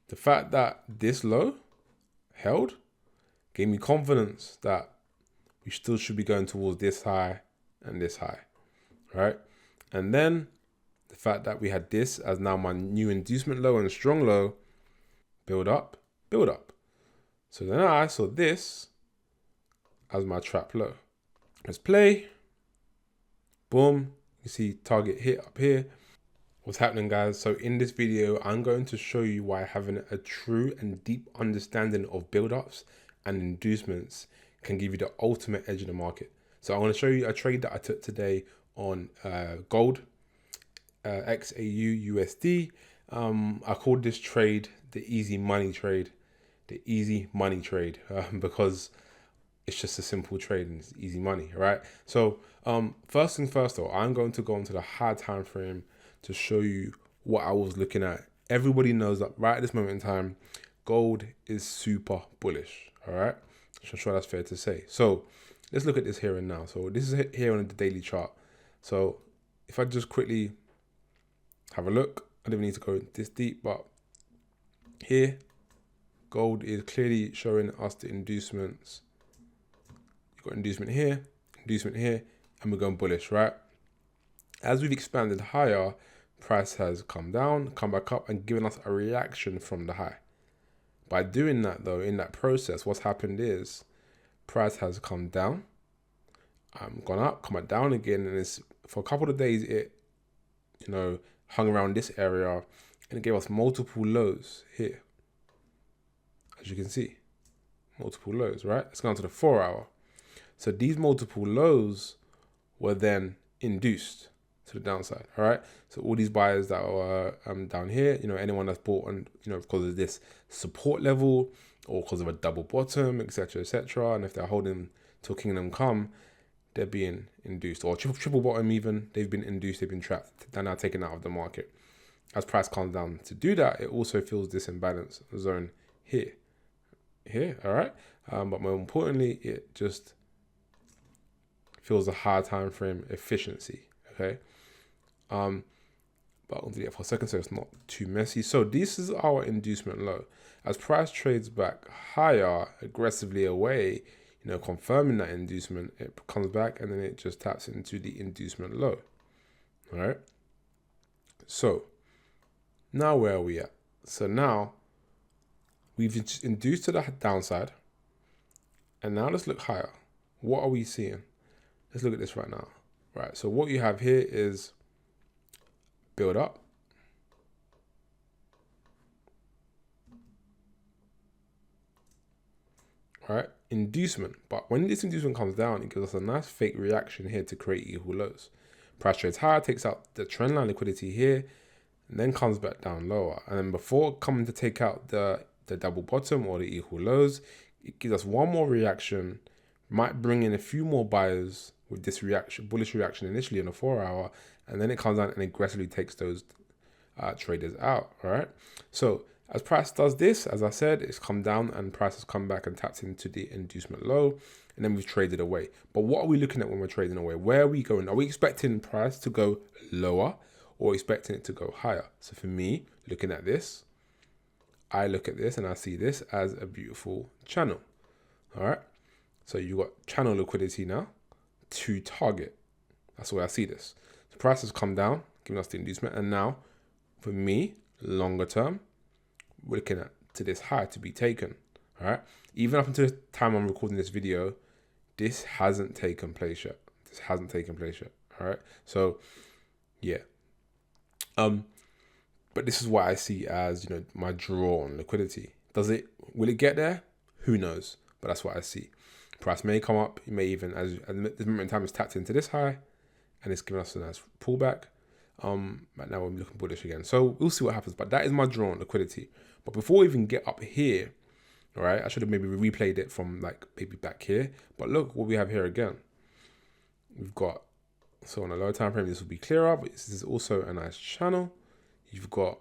The fact that this low held gave me confidence that we still should be going towards this high and this high, right? And then the fact that we had this as now my new inducement low and strong low, build up, build up. So then I saw this as my trap low. Let's play. Boom. You see target hit up here. What's happening, guys? So in this video, I'm going to show you why having a true and deep understanding of build-ups and inducements can give you the ultimate edge in the market. So I'm going to show you a trade that I took today on gold, XAU USD. I called this trade the easy money trade, because it's just a simple trade and it's easy money, right? So first things first though, I'm going to go into the high time frame to show you what I was looking at. Everybody knows that right at this moment in time, gold is super bullish, all right? I'm sure that's fair to say. So let's look at this here and now. So this is here on the daily chart. So if I just quickly have a look, I don't even need to go this deep, but here, gold is clearly showing us the inducements. You've got inducement here, and we're going bullish, right? As we've expanded higher, price has come down, come back up, and given us a reaction from the high. By doing that though, in that process, what's happened is price has come down, gone up, come back down again, and it's for a couple of days it, hung around this area, and it gave us multiple lows here. As you can see, multiple lows, right? Let's go on to the 4 hour. So these multiple lows were then induced to the downside, all right? So all these buyers that are down here, anyone that's bought on, because of this support level or because of a double bottom, etc., etc., and if they're holding till kingdom come, they're being induced, or triple bottom even, they've been induced, they've been trapped, they're now taken out of the market. As price comes down to do that, it also fills this imbalance zone here, all right? But more importantly, it just fills a high time frame efficiency, okay? But I'll do that for a second so it's not too messy. So this is our inducement low. As price trades back higher, aggressively away, confirming that inducement, it comes back and then it just taps into the inducement low, all right? So now where are we at? So now we've induced to the downside, and now let's look higher. What are we seeing? Let's look at this right now. Right, so what you have here is build up, right? Inducement, but when this inducement comes down, it gives us a nice fake reaction here to create equal lows. Price trades higher, takes out the trend line liquidity here, and then comes back down lower. And then before coming to take out the double bottom or the equal lows, it gives us one more reaction, might bring in a few more buyers with this reaction, bullish reaction initially in the 4 hour, and then it comes down and aggressively takes those traders out, all right? So as price does this, as I said, it's come down and price has come back and tapped into the inducement low, and then we've traded away. But what are we looking at when we're trading away? Where are we going? Are we expecting price to go lower or expecting it to go higher? So for me, looking at this, I look at this and I see this as a beautiful channel, all right? So you got channel liquidity now to target. That's the way I see this. The price has come down, giving us the inducement, and now for me, longer term, we're looking at to this high to be taken, all right? Even up until the time I'm recording this video, this hasn't taken place yet. All right? So, yeah. But this is what I see as, my draw on liquidity. Will it get there? Who knows? But that's what I see. Price may come up. It may even, as at this moment in time, it's tapped into this high, and it's giving us a nice pullback. But now we're looking bullish again. So we'll see what happens. But that is my draw on liquidity. But before we even get up here, all right, I should have maybe replayed it from maybe back here. But look what we have here again. We've got, so on a lower time frame, this will be clearer, but this is also a nice channel. You've got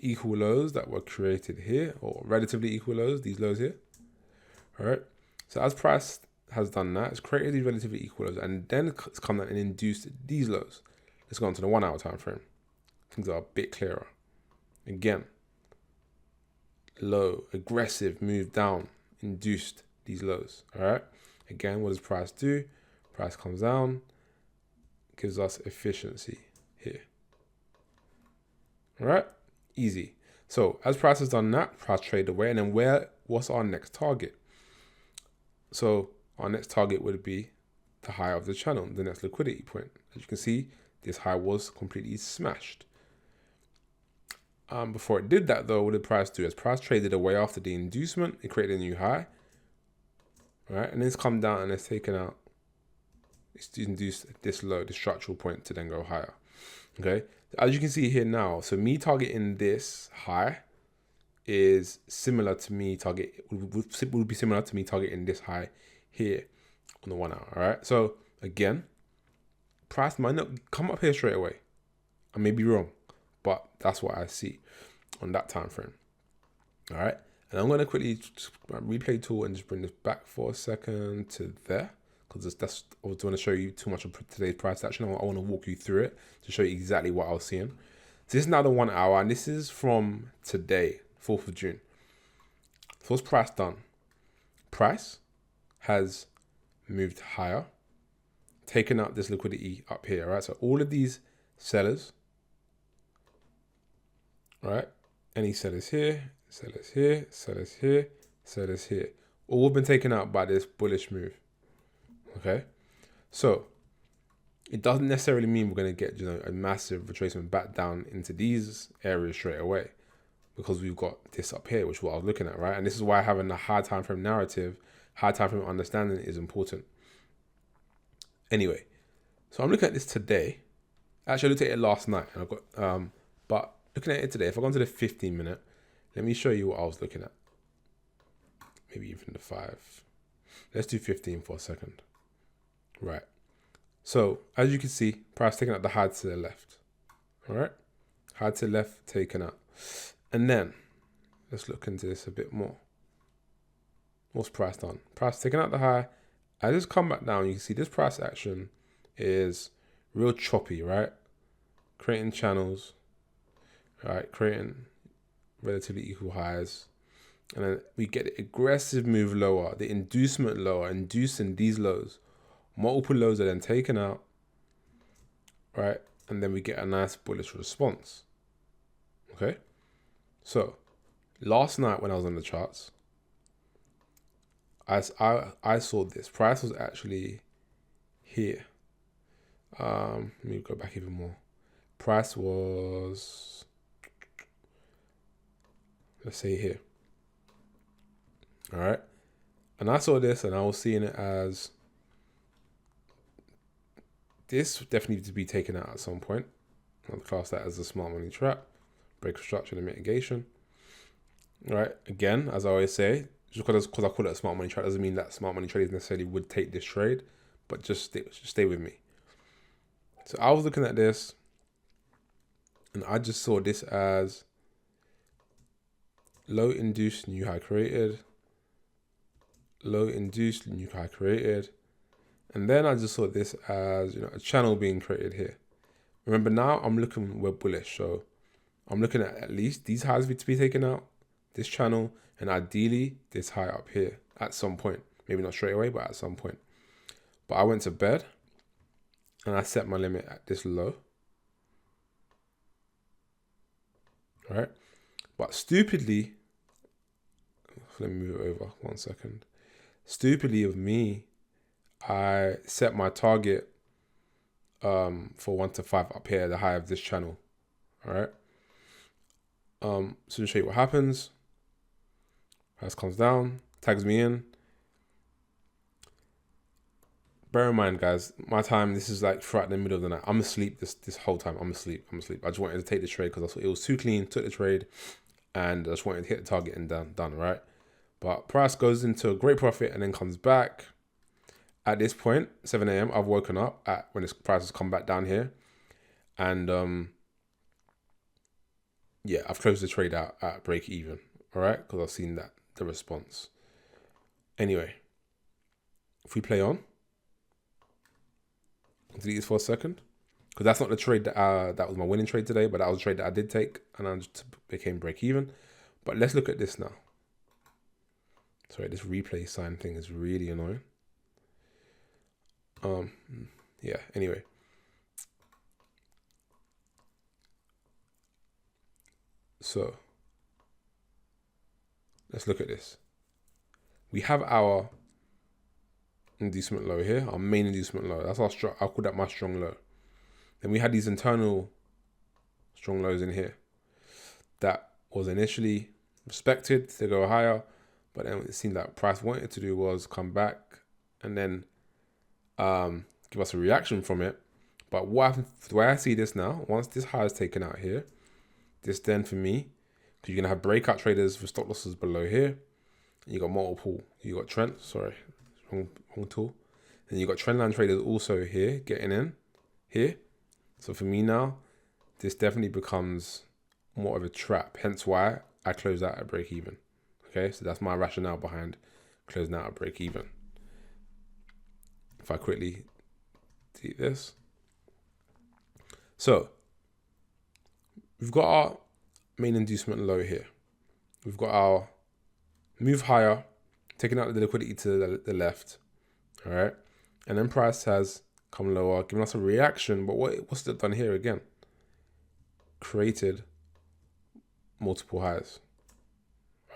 equal lows that were created here, or relatively equal lows, these lows here. All right. So as price has done that, it's created these relatively equal lows, and then it's come down and induced these lows. Let's go on to the 1 hour time frame. Things are a bit clearer. Again, low, aggressive move down, induced these lows. All right. Again, what does price do? Price comes down, gives us efficiency here. All right. Easy. So as price has done that, price trade away, and then what's our next target? So our next target would be the high of the channel, the next liquidity point. As you can see, this high was completely smashed. Before it did that though, what did price do? As price traded away after the inducement, it created a new high. All right, and it's come down and it's taken out, it's induced this low, the structural point to then go higher. Okay, as you can see here now, so me targeting this high is similar to me would be similar to me targeting this high here on the 1 hour. All right, so again, price might not come up here straight away. I may be wrong, but that's what I see on that time frame. All right, and I'm going to quickly replay tool and just bring this back for a second to there, because that's I was going to show you too much of today's price action. I want to walk you through it to show you exactly what I was seeing. So this is now the 1 hour, and this is from today, 4th of June. So what's price done? Price has moved higher, taken out this liquidity up here, right? So all of these sellers, right? Any sellers here, sellers here, sellers here, sellers here, all have been taken out by this bullish move. Okay, so it doesn't necessarily mean we're going to get a massive retracement back down into these areas straight away, because we've got this up here, which is what I was looking at, right? And this is why having a high time frame narrative, high time frame understanding is important. Anyway, so I'm looking at this today. Actually, I looked at it last night, and I got but looking at it today, if I go into the 15-minute, let me show you what I was looking at. Maybe even the 5. Let's do 15 for a second. Right. So as you can see, price taking out the high to the left. All right. High to the left taken out. And then let's look into this a bit more. What's price done? Price taking out the high. I just come back down. You can see this price action is real choppy, right? Creating channels, right? Creating relatively equal highs. And then we get the aggressive move lower, the inducement lower, inducing these lows. Multiple lows are then taken out, right? And then we get a nice bullish response. Okay. So last night when I was on the charts, I saw this. Price was actually here. Let me go back even more. Price was, let's say here. All right. And I saw this and I was seeing it as this definitely needs to be taken out at some point. I'll class that as a smart money trap, break of structure and mitigation. All right. Again, as I always say, just because I call it a smart money trap doesn't mean that smart money traders necessarily would take this trade, but just stay with me. So I was looking at this and I just saw this as low induced new high created, low induced new high created. And then I just saw this as, a channel being created here. Remember now we're bullish. So I'm looking at least these highs to be taken out, this channel, and ideally this high up here at some point. Maybe not straight away, but at some point. But I went to bed and I set my limit at this low. All right. But stupidly, let me move it over 1 second. Stupidly of me, I set my target for 1 to 5 up here, the high of this channel. All right. So to show you what happens, price comes down, tags me in. Bear in mind, guys, my time, this is like throughout the middle of the night. I'm asleep this whole time. I'm asleep. I just wanted to take the trade because I thought it was too clean. Took the trade and I just wanted to hit the target and done, right? But price goes into a great profit and then comes back. At this point, 7 a.m., I've woken up at when this price has come back down here. And yeah, I've closed the trade out at break even. All right, because I've seen the response. Anyway, if we play on, delete this for a second. because that's not the trade that was my winning trade today, but that was a trade that I did take, and I just became break even. But let's look at this now. Sorry, this replay sign thing is really annoying. Yeah, anyway. So let's look at this. We have our inducement low here, our main inducement low. That's our strong, I'll call that my strong low. Then we had these internal strong lows in here that was initially respected to go higher, but then it seemed like price wanted to do was come back and then give us a reaction from it. But what happens, the way I see this now, once this high is taken out here, this then for me, because you're gonna have breakout traders with stop losses below here, and you got multiple, you got trend, sorry, wrong tool, and you got trend line traders also here getting in here. So for me now, this definitely becomes more of a trap. Hence why I close out at break even. Okay, so that's my rationale behind closing out at break even. If I quickly delete this. So we've got our main inducement low here. We've got our move higher, taking out the liquidity to the left. All right. And then price has come lower, giving us a reaction. But what's it done here again? Created multiple highs.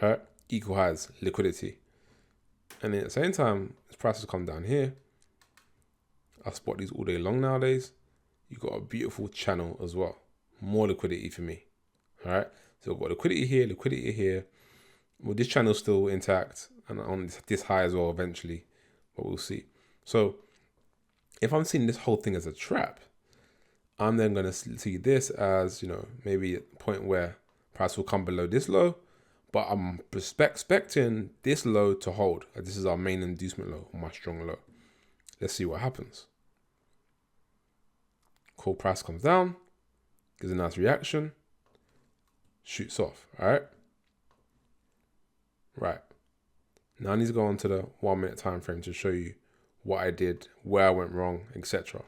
All right. Equal highs, liquidity. And at the same time, as prices come down here, I spot these all day long nowadays. You've got a beautiful channel as well. More liquidity for me. All right. So we've got liquidity here. Well, this channel's still intact and on this high as well eventually, but we'll see. So if I'm seeing this whole thing as a trap, I'm then going to see this as, maybe a point where price will come below this low, but I'm expecting this low to hold. This is our main inducement low, my strong low. Let's see what happens. Cool, price comes down, gives a nice reaction, shoots off, all right? Right. Now I need to go on to the 1 minute time frame to show you what I did, where I went wrong, etc.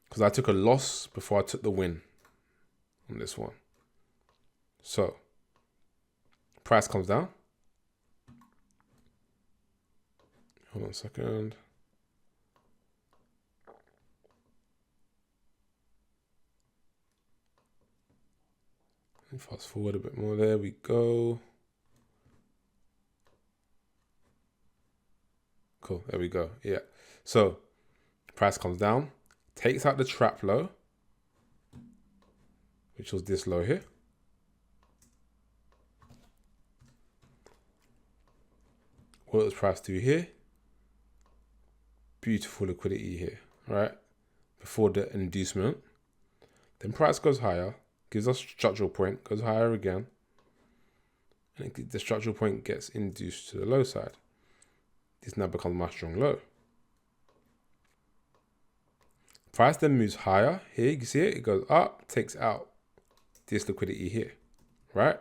Because I took a loss before I took the win on this one. So, price comes down. Hold on a second. Fast forward a bit more. There we go. Cool. There we go. Yeah. So price comes down, takes out the trap low, which was this low here. What does price do here? Beautiful liquidity here, right? Before the inducement. Then price goes higher, gives us structural point, goes higher again. And the structural point gets induced to the low side. This now becomes my strong low. Price then moves higher. Here, you can see it. It goes up, takes out this liquidity here, right?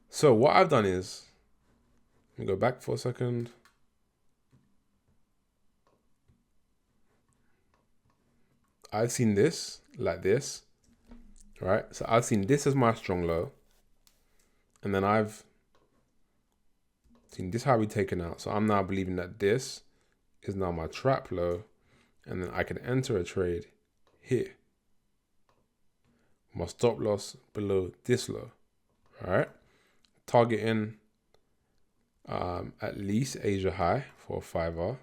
So what I've done is, let me go back for a second. I've seen this like this, right? So I've seen this as my strong low. And then I've seen this high be taken out. So I'm now believing that this is now my trap low. And then I can enter a trade here. My stop loss below this low. All right. Targeting at least Asia high for a 5R.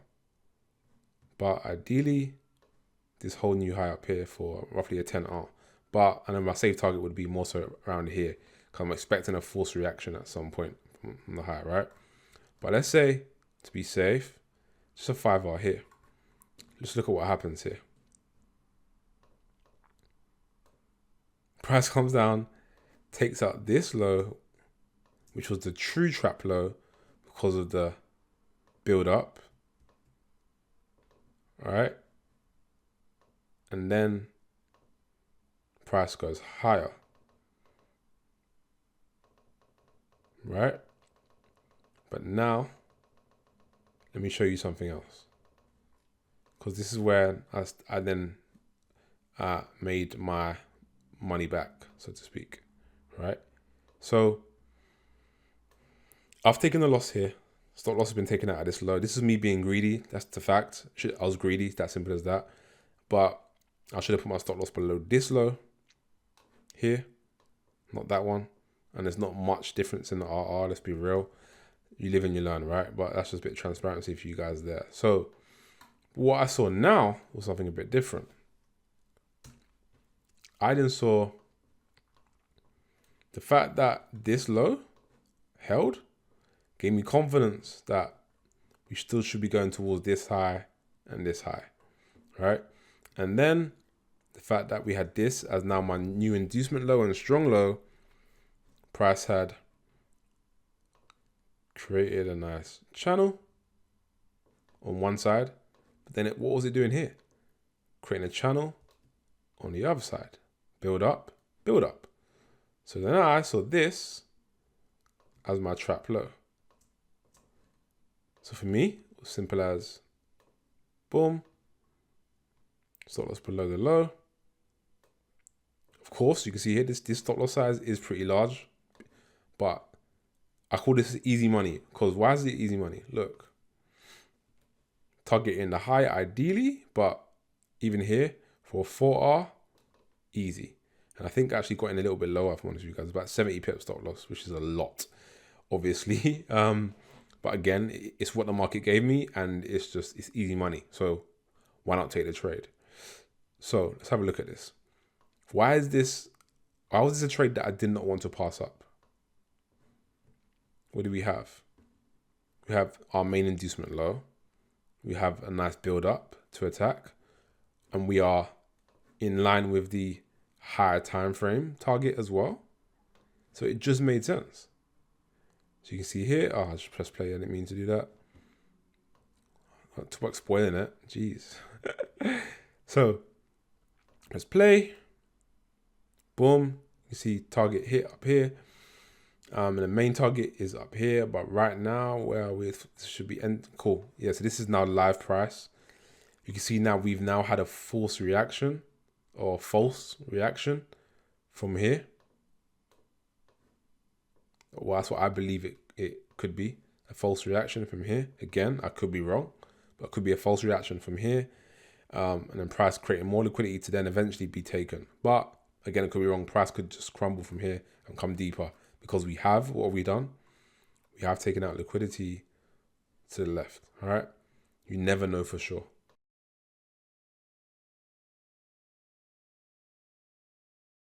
But ideally, this whole new high up here for roughly a 10R. But I know my safe target would be more so around here, because I'm expecting a forced reaction at some point from the high, right? But let's say, to be safe, just a 5R here. Let's look at what happens here. Price comes down, takes out this low, which was the true trap low because of the build up. All right. And then price goes higher. Right? But now, let me show you something else. because this is where I then made my money back, so to speak, right? So I've taken a loss here. Stop loss has been taken out at this low. This is me being greedy. That's the fact. I was greedy. That simple as that. But I should have put my stop loss below this low here, not that one. And there's not much difference in the RR. Let's be real. You live and you learn, right? But that's just a bit of transparency for you guys there. So what I saw now was something a bit different. I then saw the fact that this low held gave me confidence that we still should be going towards this high and this high, right? And then the fact that we had this as now my new inducement low and strong low, price had created a nice channel on one side, but then what was it doing here? Creating a channel on the other side. Build up, build up. So then I saw this as my trap low. So for me, it was simple as boom, stop loss below the low. Of course, you can see here, this stop loss size is pretty large, but I call this easy money. Because why is it easy money? Look, target in the high ideally, but even here for a 4R, easy. And I think I actually got in a little bit lower, if I'm honest with you guys, about 70 pips stop loss, which is a lot, obviously. But again, it's what the market gave me, and it's easy money. So why not take the trade? So let's have a look at this. Why was this a trade that I did not want to pass up? What do we have? We have our main inducement low. We have a nice build up to attack, and we are in line with the higher time frame target as well. So it just made sense. So you can see here, I just pressed play. I didn't mean to do that. Talk about spoiling it. Jeez. So let's play. Boom. You see target hit up here. And the main target is up here. But right now, where are we? This should be end. Cool. Yeah, so this is now live price. You can see now we've now had a false reaction from here. Well, that's what I believe it could be. A false reaction from here. Again, I could be wrong, but it could be a false reaction from here. And then price creating more liquidity to then eventually be taken. But again, it could be wrong. Price could just crumble from here and come deeper because what have we done? We have taken out liquidity to the left. All right. You never know for sure.